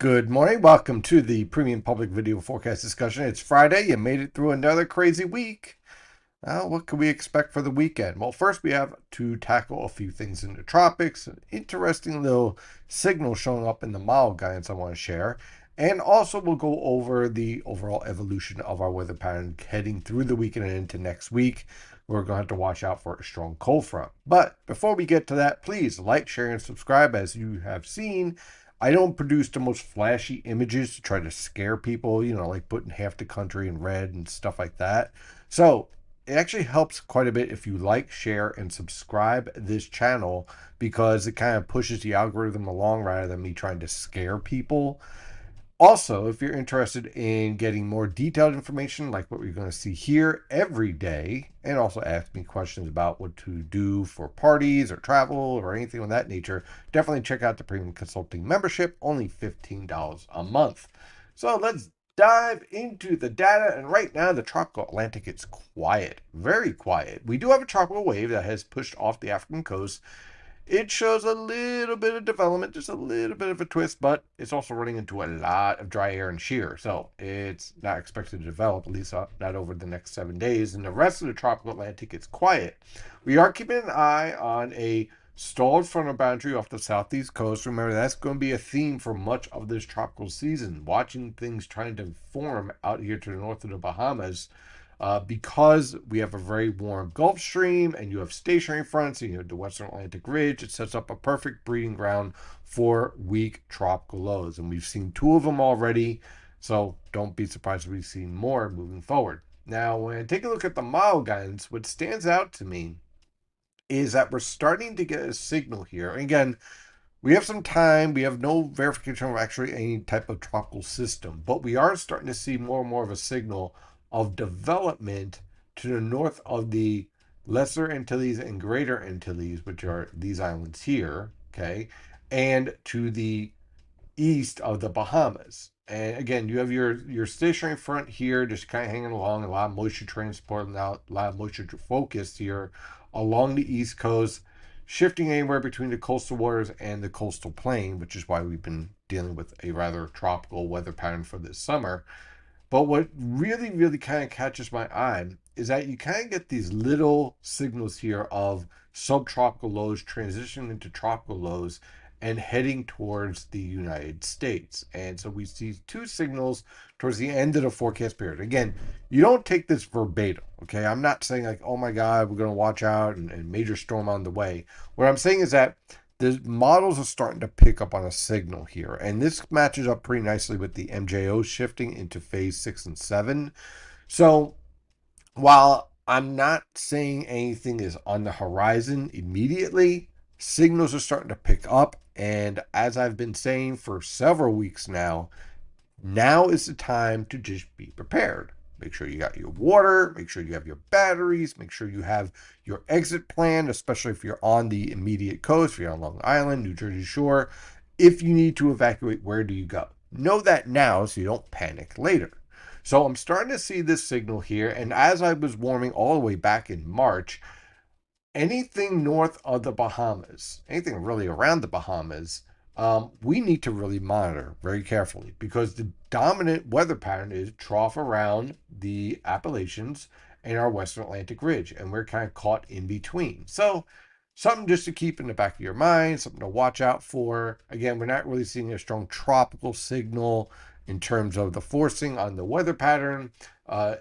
Good morning. Welcome to the Premium Public Video Forecast Discussion. It's Friday. You made it through another crazy week. What can we expect for the weekend? Well, first we have to tackle a few things in the tropics. An interesting little signal showing up in the mild guidance I want to share. And also we'll go over the overall evolution of our weather pattern heading through the weekend and into next week. We're going to have to watch out for a strong cold front. But before we get to that, please like, share, and subscribe. As you have seen, I don't produce the most flashy images to try to scare people, like putting half the country in red and stuff like that. So it actually helps quite a bit if you like, share, and subscribe this channel because it kind of pushes the algorithm along rather than me trying to scare people. Also, if you're interested in getting more detailed information like what we're going to see here every day, and also ask me questions about what to do for parties or travel or anything of that nature, definitely check out the Premium Consulting membership, only $15 a month. So let's dive into the data. And right now, the tropical Atlantic is quiet, very quiet. We do have a tropical wave that has pushed off the African coast. It shows a little bit of development, just a little bit of a twist, but it's also running into a lot of dry air and shear. So it's not expected to develop, at least not over the next 7 days. And the rest of the tropical Atlantic is quiet. We are keeping an eye on a stalled frontal boundary off the southeast coast. Remember, that's going to be a theme for much of this tropical season, watching things trying to form out here to the north of the Bahamas. Because we have a very warm Gulf Stream and you have stationary fronts and you have the Western Atlantic Ridge, it sets up a perfect breeding ground for weak tropical lows. And we've seen 2 of them already, so don't be surprised if we see more moving forward. Now, when I take a look at the model guidance, what stands out to me is that we're starting to get a signal here. And again, we have some time. We have no verification of actually any type of tropical system, but we are starting to see more and more of a signal of development to the north of the Lesser Antilles and Greater Antilles, which are these islands here, okay, and to the east of the Bahamas. And again, you have your stationary front here, just kind of hanging along, a lot of moisture transport, and a lot of moisture focused here along the east coast, shifting anywhere between the coastal waters and the coastal plain, which is why we've been dealing with a rather tropical weather pattern for this summer. But what really, really kind of catches my eye is that you kind of get these little signals here of subtropical lows transitioning into tropical lows and heading towards the United States. And so we see 2 signals towards the end of the forecast period. Again, you don't take this verbatim, okay? I'm not saying like, oh my God, we're going to watch out and major storm on the way. What I'm saying is that the models are starting to pick up on a signal here, and this matches up pretty nicely with the MJO shifting into phase 6 and 7. So while I'm not saying anything is on the horizon immediately, signals are starting to pick up, and as I've been saying for several weeks now is the time to just be prepared. Make sure you got your water, make sure you have your batteries, make sure you have your exit plan, especially if you're on the immediate coast, if you're on Long Island, New Jersey Shore. If you need to evacuate, where do you go? Know that now so you don't panic later. So I'm starting to see this signal here, and as I was warming all the way back in March, anything north of the Bahamas, anything really around the Bahamas, we need to really monitor very carefully because the dominant weather pattern is trough around the Appalachians and our Western Atlantic Ridge, and we're kind of caught in between. So something just to keep in the back of your mind, something to watch out for. Again, we're not really seeing a strong tropical signal in terms of the forcing on the weather pattern.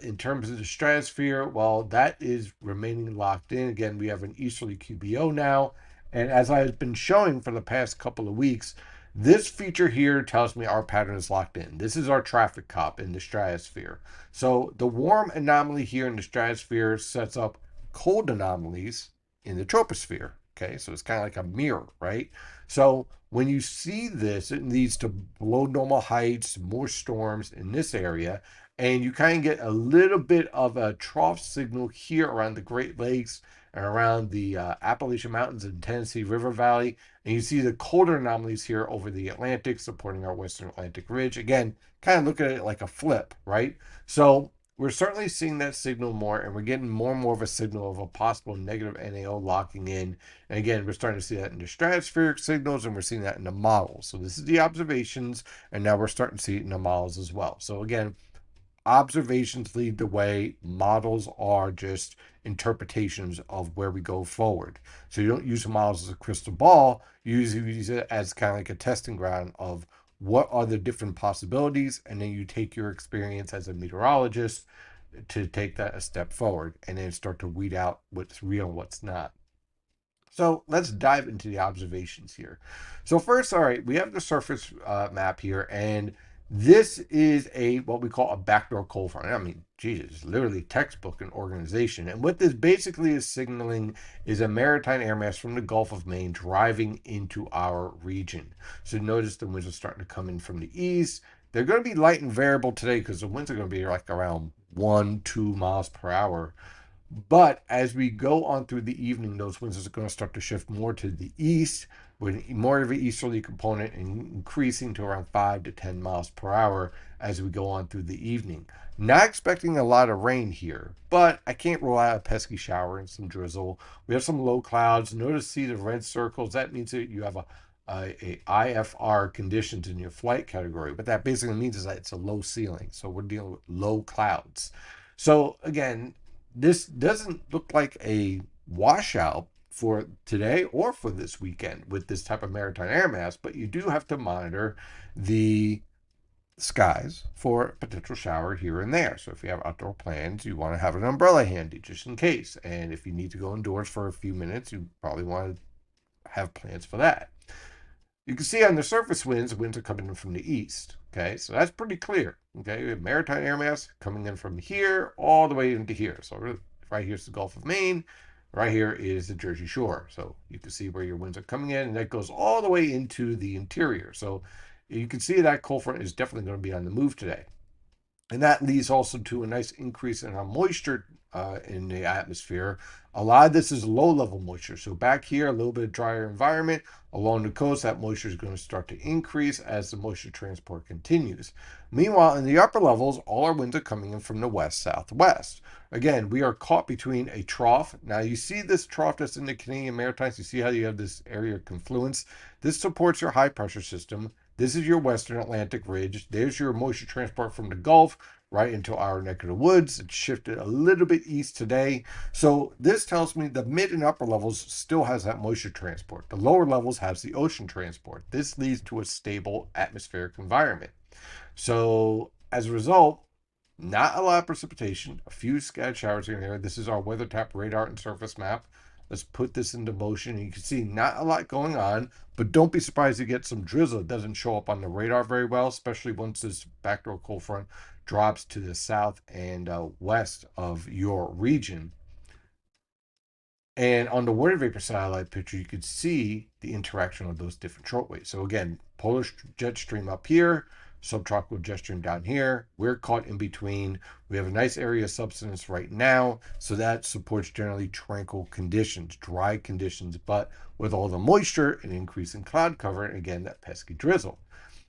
In terms of the stratosphere, well, that is remaining locked in. Again, we have an easterly QBO now. And as I've been showing for the past couple of weeks, this feature here tells me our pattern is locked in. This is our traffic cop in the stratosphere. So the warm anomaly here in the stratosphere sets up cold anomalies in the troposphere. Okay, so it's kind of like a mirror, right? So when you see this, it leads to below normal heights, more storms in this area, and you kind of get a little bit of a trough signal here around the Great Lakes and around the Appalachian Mountains and Tennessee River Valley. And you see the colder anomalies here over the Atlantic supporting our Western Atlantic Ridge. Again, kind of look at it like a flip, right? So we're certainly seeing that signal more, and we're getting more and more of a signal of a possible negative NAO locking in. And again, we're starting to see that in the stratospheric signals, and we're seeing that in the models. So this is the observations, and now we're starting to see it in the models as well. So again, observations lead the way. Models are just interpretations of where we go forward. So you don't use the models as a crystal ball. You use it as kind of like a testing ground of what are the different possibilities, and then you take your experience as a meteorologist to take that a step forward, and then start to weed out what's real and what's not. So let's dive into the observations here. So first, all right, we have the surface map here, and this is a what we call a backdoor cold front. I mean, Jesus, it's literally textbook and organization. And what this basically is signaling is a maritime air mass from the Gulf of Maine driving into our region. So notice the winds are starting to come in from the east. They're going to be light and variable today because the winds are going to be like around 1-2 miles per hour. But as we go on through the evening, those winds are going to start to shift more to the east, with more of an easterly component and increasing to around 5 to 10 miles per hour as we go on through the evening. Not expecting a lot of rain here, but I can't rule out a pesky shower and some drizzle. We have some low clouds. Notice, see the red circles. That means that you have a IFR conditions in your flight category. What that basically means is that it's a low ceiling. So we're dealing with low clouds. So again, this doesn't look like a washout for today or for this weekend with this type of maritime air mass, but you do have to monitor the skies for a potential shower here and there. So if you have outdoor plans, you want to have an umbrella handy just in case. And if you need to go indoors for a few minutes, you probably want to have plans for that. You can see on the surface winds are coming in from the east. Okay, so that's pretty clear. Okay, we have maritime air mass coming in from here all the way into here. So right here's the Gulf of Maine. Right here is the Jersey Shore. So you can see where your winds are coming in, and that goes all the way into the interior. So you can see that cold front is definitely going to be on the move today. And that leads also to a nice increase in our moisture in the atmosphere. A lot of this is low level moisture. So back here, a little bit of drier environment. Along the coast, that moisture is going to start to increase as the moisture transport continues. Meanwhile, in the upper levels, all our winds are coming in from the west southwest. Again, we are caught between a trough. Now, you see this trough that's in the Canadian Maritimes. You see how you have this area of confluence. This supports your high pressure system. This is your western Atlantic ridge. There's your moisture transport from the Gulf right into our neck of the woods. It shifted a little bit east today. So this tells me the mid and upper levels still has that moisture transport. The lower levels has the ocean transport. This leads to a stable atmospheric environment. So as a result, not a lot of precipitation, a few scattered showers here and there. This is our weather tap radar and surface map. Let's put this into motion. And you can see not a lot going on, but don't be surprised to get some drizzle. It doesn't show up on the radar very well, especially once this backdoor cold front drops to the south and west of your region. And on the water vapor satellite picture, you could see the interaction of those different shortwaves. So again, polar jet stream up here, subtropical jet stream down here. We're caught in between. We have a nice area of subsidence right now, so that supports generally tranquil conditions, dry conditions, but with all the moisture and increase in cloud cover, and again, that pesky drizzle.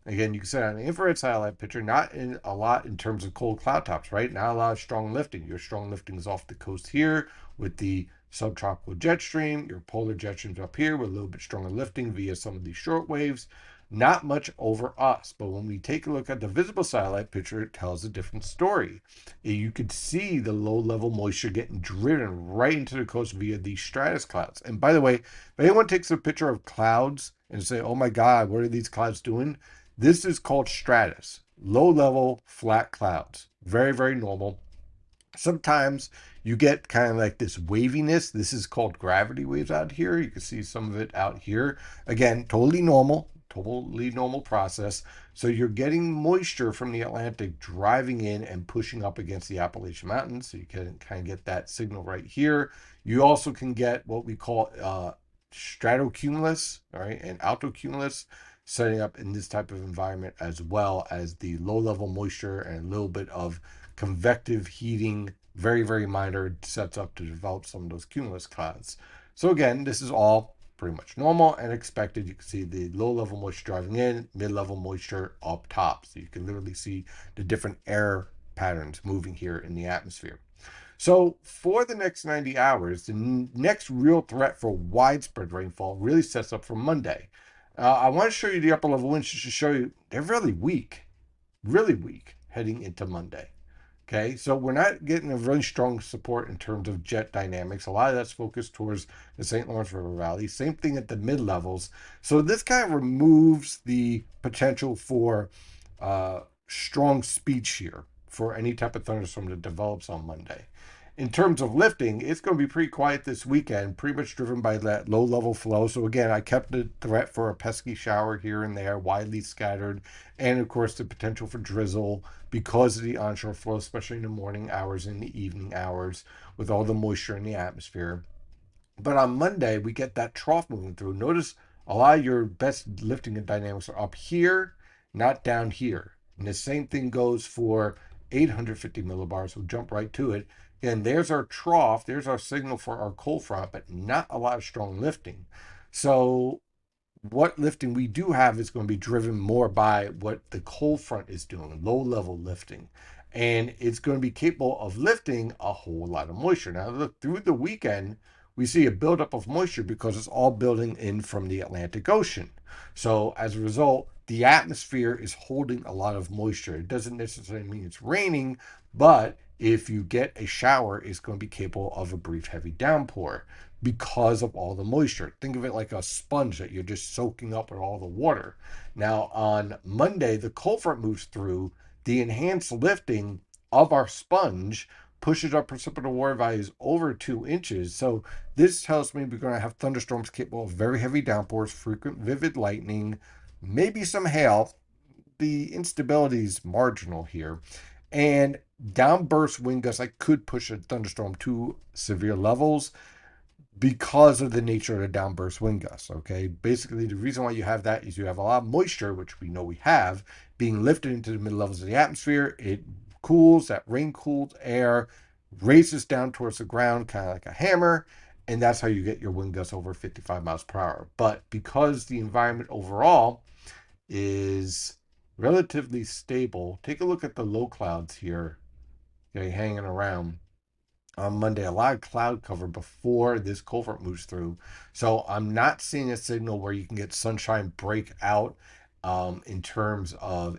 Again, you can see on the infrared satellite picture, not in a lot in terms of cold cloud tops, right? Not a lot of strong lifting. Your strong lifting is off the coast here with the subtropical jet stream. Your polar jet stream's up here with a little bit stronger lifting via some of these short waves. Not much over us, but when we take a look at the visible satellite picture, it tells a different story. You could see the low-level moisture getting driven right into the coast via these stratus clouds. And by the way, if anyone takes a picture of clouds and say, oh my God, what are these clouds doing? This is called stratus, low-level flat clouds. Very, very normal. Sometimes you get kind of like this waviness. This is called gravity waves out here. You can see some of it out here. Again, totally normal process. So you're getting moisture from the Atlantic driving in and pushing up against the Appalachian Mountains. So you can kind of get that signal right here. You also can get what we call stratocumulus, all right, and altocumulus setting up in this type of environment, as well as the low level moisture and a little bit of convective heating, very, very minor, sets up to develop some of those cumulus clouds. So again, this is all pretty much normal and expected. You can see the low level moisture driving in, mid level moisture up top. So you can literally see the different air patterns moving here in the atmosphere. So for the next 90 hours, the next real threat for widespread rainfall really sets up for Monday. I want to show you the upper level winds just to show you they're really weak heading into Monday. Okay, so we're not getting a really strong support in terms of jet dynamics. A lot of that's focused towards the St. Lawrence River Valley. Same thing at the mid levels. So this kind of removes the potential for strong speed shear for any type of thunderstorm that develops on Monday. In terms of lifting, it's going to be pretty quiet this weekend, pretty much driven by that low level flow. So again, I kept the threat for a pesky shower here and there, widely scattered, and of course the potential for drizzle because of the onshore flow, especially in the morning hours and the evening hours with all the moisture in the atmosphere. But on Monday, we get that trough moving through. Notice a lot of your best lifting and dynamics are up here, not down here. And the same thing goes for 850 millibars. We'll jump right to it. And there's our trough. There's our signal for our cold front, but not a lot of strong lifting. So what lifting we do have is going to be driven more by what the cold front is doing, low level lifting. And it's going to be capable of lifting a whole lot of moisture. Now, look, through the weekend, we see a buildup of moisture because it's all building in from the Atlantic Ocean. So as a result, the atmosphere is holding a lot of moisture. It doesn't necessarily mean it's raining, but if you get a shower, it's going to be capable of a brief heavy downpour because of all the moisture. Think of it like a sponge that you're just soaking up with all the water. Now, on Monday, the cold front moves through. The enhanced lifting of our sponge pushes our precipitable water values over 2 inches. So this tells me we're going to have thunderstorms capable of very heavy downpours, frequent vivid lightning, maybe some hail. The instability is marginal here. And downburst wind gusts, I could push a thunderstorm to severe levels because of the nature of the downburst wind gusts. Okay, basically the reason why you have that is you have a lot of moisture, which we know we have, being lifted into the mid levels of the atmosphere. It cools, that rain cooled air races down towards the ground, kind of like a hammer, and that's how you get your wind gusts over 55 miles per hour. But because the environment overall is relatively stable, take a look at the low clouds here, okay, hanging around on Monday. A lot of cloud cover before this cold front moves through. So I'm not seeing a signal where you can get sunshine break out in terms of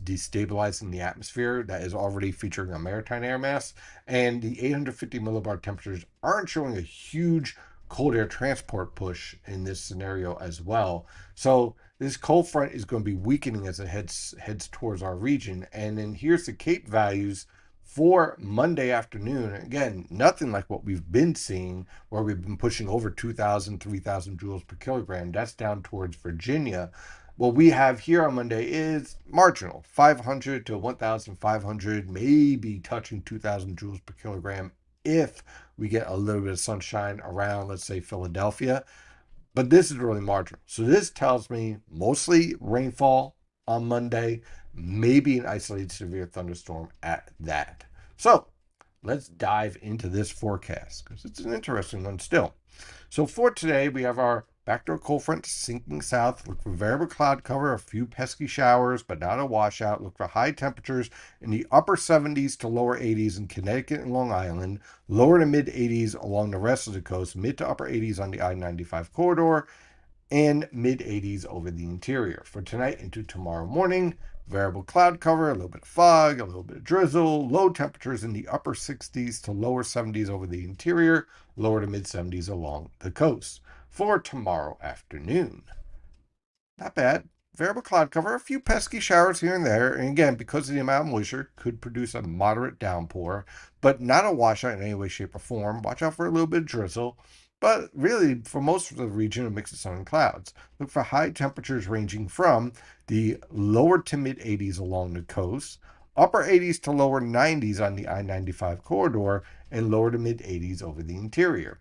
destabilizing the atmosphere that is already featuring a maritime air mass. And the 850 millibar temperatures aren't showing a huge cold air transport push in this scenario as well. So this cold front is going to be weakening as it heads towards our region. And then here's the Cape values for Monday afternoon. Again, nothing like what we've been seeing, where we've been pushing over 2,000, 3,000 joules per kilogram. That's down towards Virginia. What we have here on Monday is marginal, 500 to 1,500, maybe touching 2,000 joules per kilogram if we get a little bit of sunshine around, let's say, Philadelphia. But this is really marginal. So this tells me mostly rainfall on Monday, maybe an isolated severe thunderstorm at that. So let's dive into this forecast because it's an interesting one still. So for today, we have our backdoor cold front sinking south. Look for variable cloud cover, a few pesky showers, but not a washout. Look for high temperatures in the upper 70s to lower 80s in Connecticut and Long Island, lower to mid 80s along the rest of the coast, mid to upper 80s on the I-95 corridor, and mid 80s over the interior. For tonight into tomorrow morning, variable cloud cover, a little bit of fog, a little bit of drizzle, low temperatures in the upper 60s to lower 70s over the interior, lower to mid 70s along the coast. For tomorrow afternoon, not bad. Variable cloud cover, a few pesky showers here and there. And again, because of the amount of moisture, could produce a moderate downpour, but not a washout in any way, shape, or form. Watch out for a little bit of drizzle. But really, for most of the region, a mix of sun and clouds. Look for high temperatures ranging from the lower to mid 80s along the coast, upper 80s to lower 90s on the I-95 corridor, and lower to mid 80s over the interior.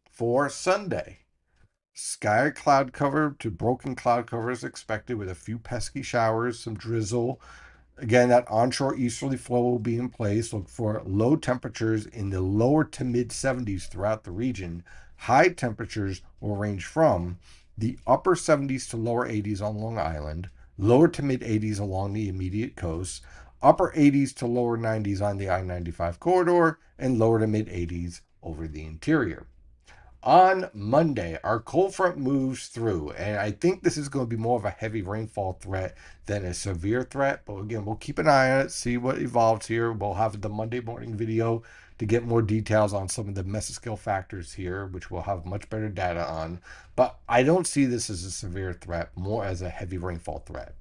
For Sunday, sky cloud cover to broken cloud cover is expected with a few pesky showers, some drizzle. Again, that onshore easterly flow will be in place. Look for low temperatures in the lower to mid 70s throughout the region. High temperatures will range from the upper 70s to lower 80s on Long Island, lower to mid 80s along the immediate coast, upper 80s to lower 90s on the I-95 corridor, and lower to mid 80s over the interior. On Monday, our cold front moves through, and I think this is going to be more of a heavy rainfall threat than a severe threat. But again, we'll keep an eye on it, see what evolves here. We'll have the Monday morning video to get more details on some of the mesoscale factors here, which we'll have much better data on. But I don't see this as a severe threat, more as a heavy rainfall threat.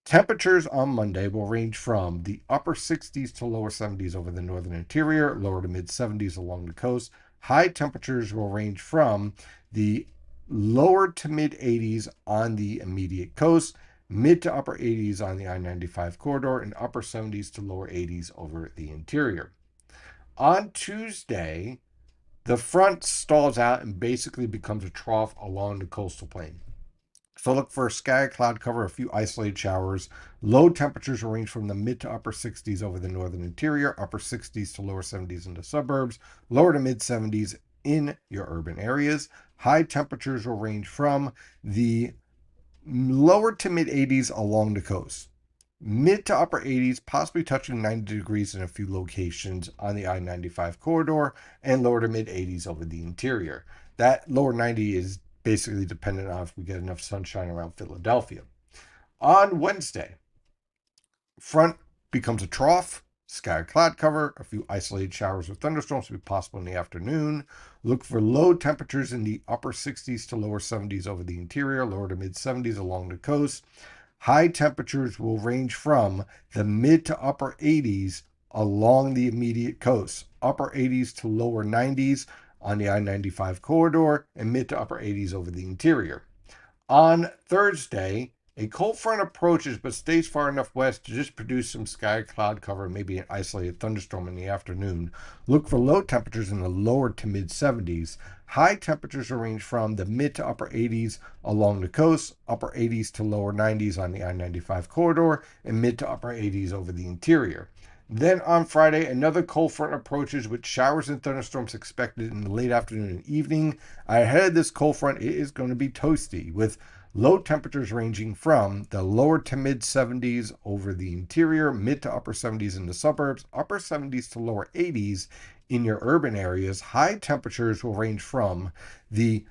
Temperatures on Monday will range from the upper 60s to lower 70s over the northern interior, lower to mid 70s along the coast. High temperatures will range from the lower to mid 80s on the immediate coast, mid to upper 80s on the I-95 corridor, and upper 70s to lower 80s over the interior. On Tuesday, the front stalls out and basically becomes a trough along the coastal plain. So look for sky cloud cover, a few isolated showers. Low temperatures will range from the mid to upper 60s over the northern interior, upper 60s to lower 70s in the suburbs, lower to mid 70s in your urban areas. High temperatures will range from the lower to mid 80s along the coast. Mid to upper 80s, possibly touching 90 degrees in a few locations on the I-95 corridor, and lower to mid 80s over the interior. That lower 90 is basically dependent on if we get enough sunshine around Philadelphia. On Wednesday, front becomes a trough, sky cloud cover, a few isolated showers or thunderstorms will be possible in the afternoon. Look for low temperatures in the upper 60s to lower 70s over the interior, lower to mid 70s along the coast. High temperatures will range from the mid to upper 80s along the immediate coast, upper 80s to lower 90s on the I-95 corridor, and mid to upper 80s over the interior. On Thursday, a cold front approaches but stays far enough west to just produce some sky cloud cover, maybe an isolated thunderstorm in the afternoon. Look for low temperatures in the lower to mid 70s. High temperatures will range from the mid to upper 80s along the coast, upper 80s to lower 90s on the I-95 corridor, and mid to upper 80s over the interior. Then on Friday, another cold front approaches with showers and thunderstorms expected in the late afternoon and evening. Ahead of this cold front, it is going to be toasty with low temperatures ranging from the lower to mid 70s over the interior, mid to upper 70s in the suburbs, upper 70s to lower 80s in your urban areas. High temperatures will range from the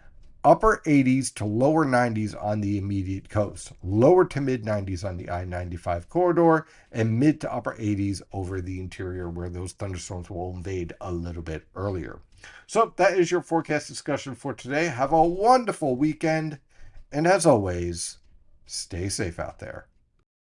upper 80s to lower 90s on the immediate coast, lower to mid 90s on the I-95 corridor, and mid to upper 80s over the interior where those thunderstorms will invade a little bit earlier. So that is your forecast discussion for today. Have a wonderful weekend, and as always, stay safe out there.